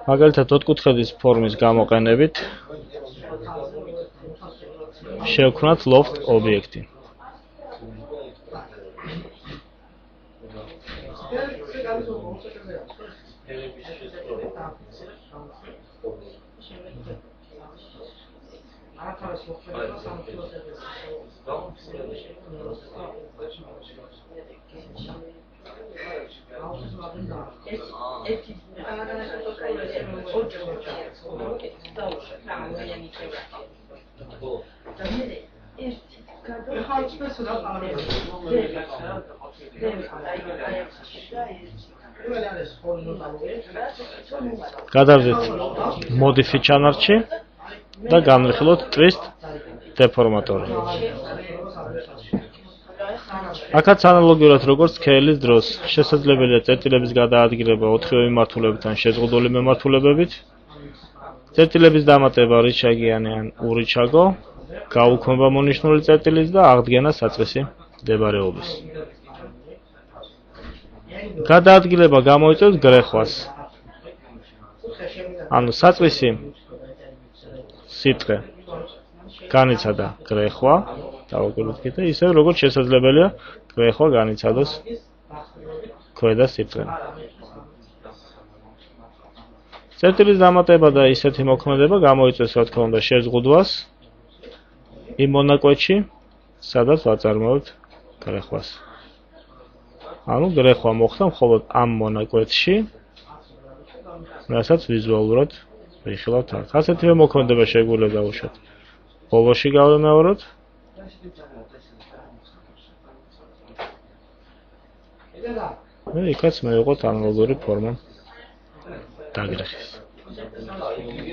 მაგალითად, ოთხკუთხედის ფორმის გამოყენებით შევქმნათ loft ობიექტი. გადავდეთ modify ჩანართში და განვიხილოთ twist დეფორმატორი. აქაც ანალოგიურად როგორც სქეილის დროს, შესაძლებელია წერტილების გადაადგილება 4 მიმართულებიდან შეზღუდული მიმართულებებით. წერტილების დამატება რიჩაგიანი ან ურიჩაგო, გაუქმება მონიშნული წერტილის და აღდგენა საწყისი მდებარეობის. გადაადგილება გამოიწვევს გრეხვას. ანუ საწყისი სიტყვე განიცადა გრეხვა, დავაგულოთ ისე როგორც შესაძლებელია გრეხვა განიცადოს ქვედა სიტყვე. წერტილის დამატება და ისეთი მოქმედება გამოიწვევს, რა თქმა უნდა, შეზღუდვას იმ მონაკვეთში, სადაც ვაწარმოებთ გრეხვას. ანუ გრეხვა მოხდა მხოლოდ ამ მონაკვეთში, რასაც ვიზუალურად ვიხილავთ აქ. ასეთივე მოქმედება შეგვიძლია დავუშვათ ბოლოში გავიმეოროთ. იქაც მივიღოთ ანალოგური ფორმა დაგრეხის.